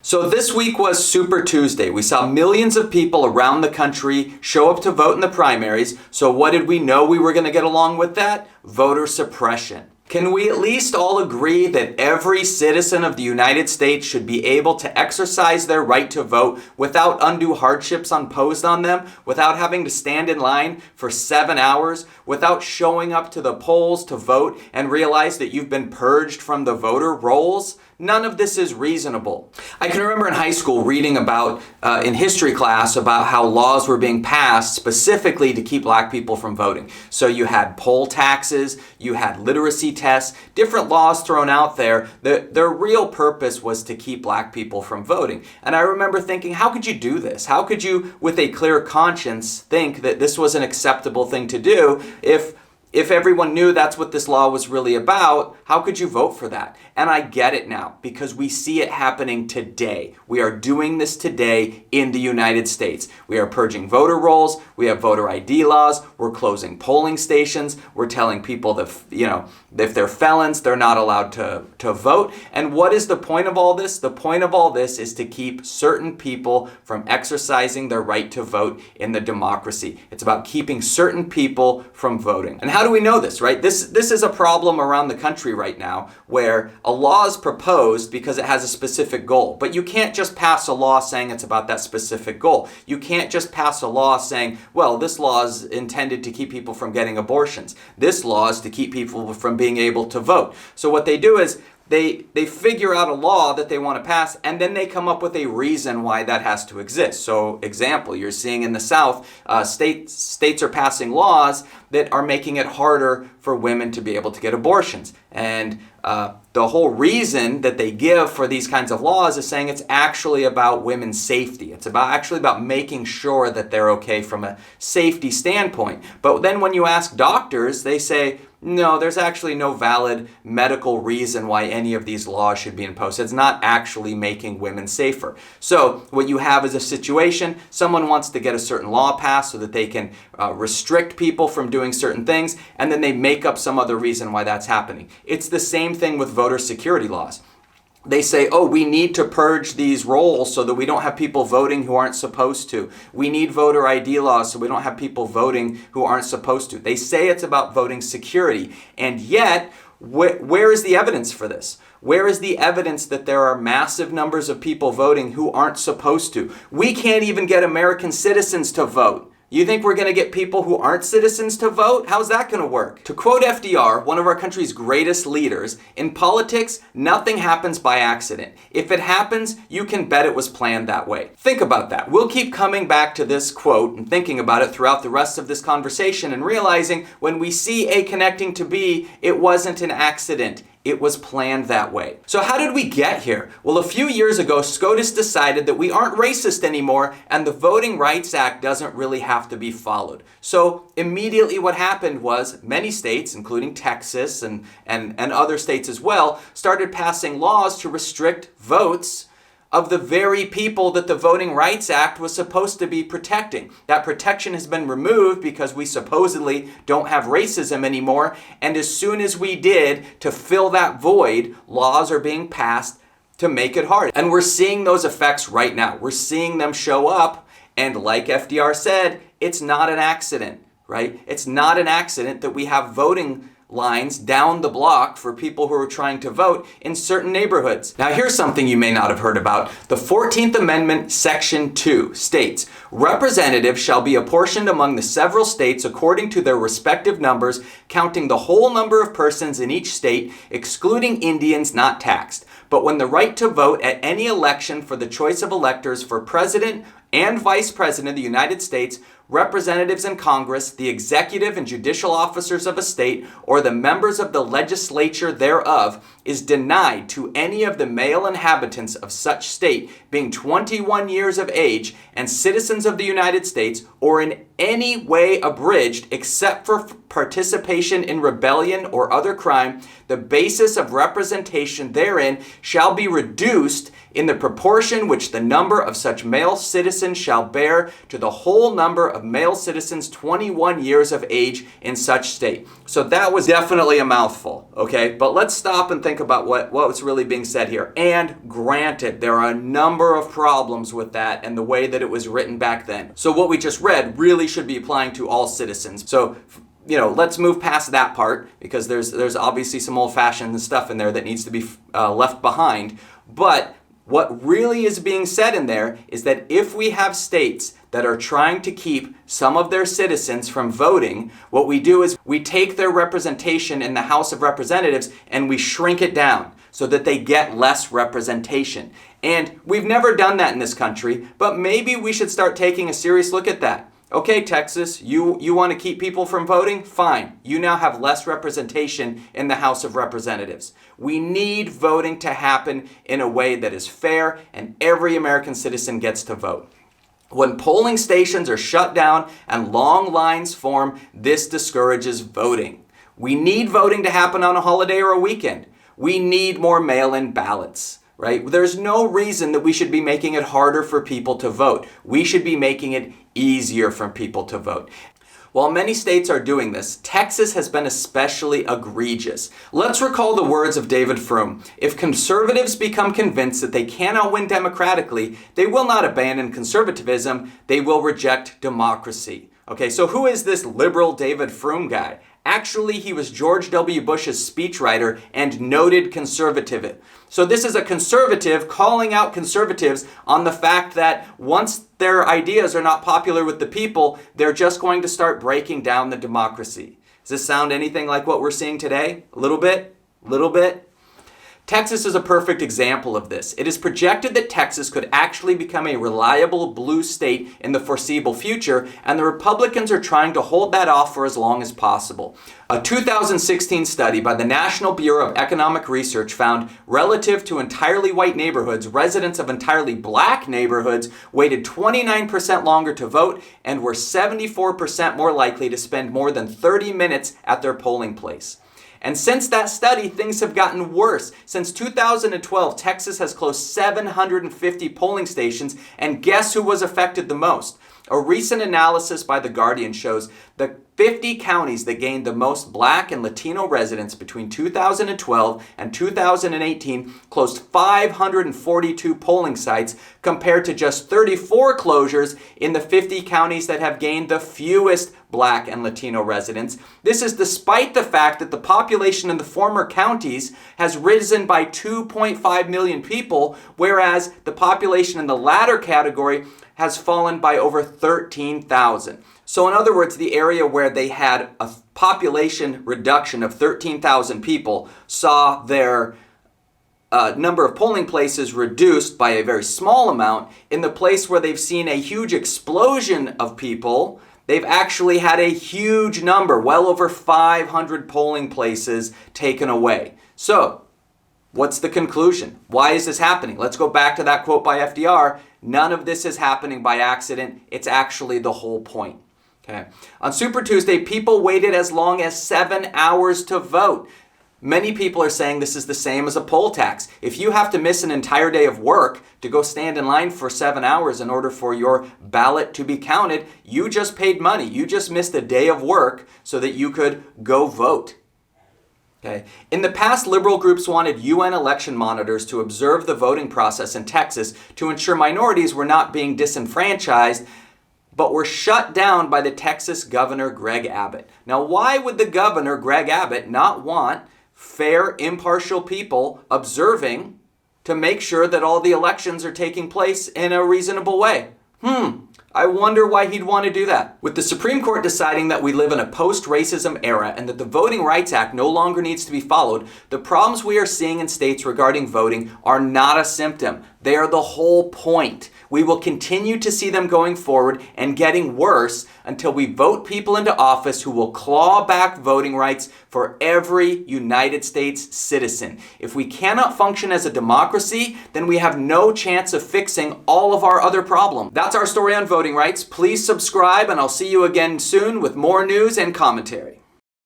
So this week was Super Tuesday. We saw millions of people around the country show up to vote in the primaries. So what did we know we were going to get along with that? Voter suppression. Can we at least all agree that every citizen of the United States should be able to exercise their right to vote without undue hardships imposed on them, without having to stand in line for 7 hours, without showing up to the polls to vote and realize that you've been purged from the voter rolls? None of this is reasonable. I can remember in high school reading about, in history class, about how laws were being passed specifically to keep black people from voting. So you had poll taxes, you had literacy tests, different laws thrown out there. Their real purpose was to keep black people from voting. And I remember thinking, how could you do this? How could you, with a clear conscience, think that this was an acceptable thing to do if everyone knew that's what this law was really about? How could you vote for that? And I get it now, because we see it happening today. We are doing this today in the United States. We are purging voter rolls. We have voter ID laws. We're closing polling stations. We're telling people that, if they're felons, they're not allowed to vote. And what is the point of all this? The point of all this is to keep certain people from exercising their right to vote in the democracy. It's about keeping certain people from voting. And how do we know this, right? This is a problem around the country right now, where a law is proposed because it has a specific goal. But you can't just pass a law saying it's about that specific goal. You can't just pass a law saying, well, this law is intended to keep people from getting abortions. This law is to keep people from being able to vote. So what they do is they figure out a law that they want to pass, and then they come up with a reason why that has to exist. So, example, you're seeing in the South, states are passing laws that are making it harder for women to be able to get abortions. And the whole reason that they give for these kinds of laws is saying it's actually about women's safety. It's actually about making sure that they're okay from a safety standpoint. But then when you ask doctors, they say, no, there's actually no valid medical reason why any of these laws should be imposed. It's not actually making women safer. So what you have is a situation, someone wants to get a certain law passed so that they can restrict people from doing certain things, and then they make up some other reason why that's happening. It's the same thing with voter security laws. They say, oh, we need to purge these rolls so that we don't have people voting who aren't supposed to. We need voter ID laws so we don't have people voting who aren't supposed to. They say it's about voting security. And yet, where is the evidence for this? Where is the evidence that there are massive numbers of people voting who aren't supposed to? We can't even get American citizens to vote. You think we're going to get people who aren't citizens to vote? How's that going to work? To quote FDR, one of our country's greatest leaders, in politics, nothing happens by accident. If it happens, you can bet it was planned that way. Think about that. We'll keep coming back to this quote and thinking about it throughout the rest of this conversation and realizing when we see A connecting to B, it wasn't an accident. It was planned that way. So how did we get here? Well, a few years ago, SCOTUS decided that we aren't racist anymore and the Voting Rights Act doesn't really have to be followed. So immediately what happened was many states, including Texas and other states as well, started passing laws to restrict votes of the very people that the Voting Rights Act was supposed to be protecting. That protection has been removed because we supposedly don't have racism anymore, and as soon as we did, to fill that void, laws are being passed to make it hard. And we're seeing those effects right now. We're seeing them show up, and like FDR said, it's not an accident, right? It's not an accident that we have voting lines down the block for people who are trying to vote in certain neighborhoods. Now here's something you may not have heard about. The 14th Amendment, Section 2 states, representatives shall be apportioned among the several states according to their respective numbers, counting the whole number of persons in each state, excluding Indians not taxed. But when the right to vote at any election for the choice of electors for president and vice president of the United States, representatives in Congress, the executive and judicial officers of a state, or the members of the legislature thereof, is denied to any of the male inhabitants of such state being 21 years of age and citizens of the United States, or in any way abridged except for participation in rebellion or other crime, the basis of representation therein shall be reduced in the proportion which the number of such male citizens shall bear to the whole number of male citizens 21 years of age in such state. So that was definitely a mouthful, okay? But let's stop and think about what was really being said here. And granted, there are a number of problems with that and the way that it was written back then. So what we just read really should be applying to all citizens. So let's move past that part because there's obviously some old-fashioned stuff in there that needs to be left behind. But what really is being said in there is that if we have states that are trying to keep some of their citizens from voting, what we do is we take their representation in the House of Representatives and we shrink it down so that they get less representation. And we've never done that in this country, but maybe we should start taking a serious look at that. Okay, Texas, you want to keep people from voting? Fine. You now have less representation in the House of Representatives. We need voting to happen in a way that is fair and every American citizen gets to vote. When polling stations are shut down and long lines form, this discourages voting. We need voting to happen on a holiday or a weekend. We need more mail-in ballots. Right? There's no reason that we should be making it harder for people to vote. We should be making it easier for people to vote. While many states are doing this, Texas has been especially egregious. Let's recall the words of David Frum. If conservatives become convinced that they cannot win democratically, they will not abandon conservatism, they will reject democracy. Okay, so who is this liberal David Frum guy? Actually, he was George W. Bush's speechwriter and noted conservative. So this is a conservative calling out conservatives on the fact that once their ideas are not popular with the people, they're just going to start breaking down the democracy. Does this sound anything like what we're seeing today? A little bit? Little bit? Texas is a perfect example of this. It is projected that Texas could actually become a reliable blue state in the foreseeable future, and the Republicans are trying to hold that off for as long as possible. A 2016 study by the National Bureau of Economic Research found relative to entirely white neighborhoods, residents of entirely black neighborhoods waited 29% longer to vote and were 74% more likely to spend more than 30 minutes at their polling place. And since that study, things have gotten worse. Since 2012, Texas has closed 750 polling stations, and guess who was affected the most? A recent analysis by The Guardian shows the 50 counties that gained the most black and Latino residents between 2012 and 2018 closed 542 polling sites compared to just 34 closures in the 50 counties that have gained the fewest black and Latino residents. This is despite the fact that the population in the former counties has risen by 2.5 million people, whereas the population in the latter category has fallen by over 13,000. So in other words, the area where they had a population reduction of 13,000 people saw their number of polling places reduced by a very small amount. In the place where they've seen a huge explosion of people, they've actually had a huge number, well over 500 polling places taken away. So, what's the conclusion? Why is this happening? Let's go back to that quote by FDR. None of this is happening by accident. It's actually the whole point. Okay. On Super Tuesday, people waited as long as 7 hours to vote. Many people are saying this is the same as a poll tax. If you have to miss an entire day of work to go stand in line for 7 hours in order for your ballot to be counted, you just paid money. You just missed a day of work so that you could go vote. Okay. In the past, liberal groups wanted UN election monitors to observe the voting process in Texas to ensure minorities were not being disenfranchised, but were shut down by the Texas Governor Greg Abbott. Now, why would the Governor Greg Abbott not want fair, impartial people observing to make sure that all the elections are taking place in a reasonable way? I wonder why he'd want to do that. With the Supreme Court deciding that we live in a post-racism era and that the Voting Rights Act no longer needs to be followed, the problems we are seeing in states regarding voting are not a symptom. They are the whole point. We will continue to see them going forward and getting worse until we vote people into office who will claw back voting rights for every United States citizen. If we cannot function as a democracy, then we have no chance of fixing all of our other problems. That's our story on voting voting rights. Please subscribe, and I'll see you again soon with more news and commentary.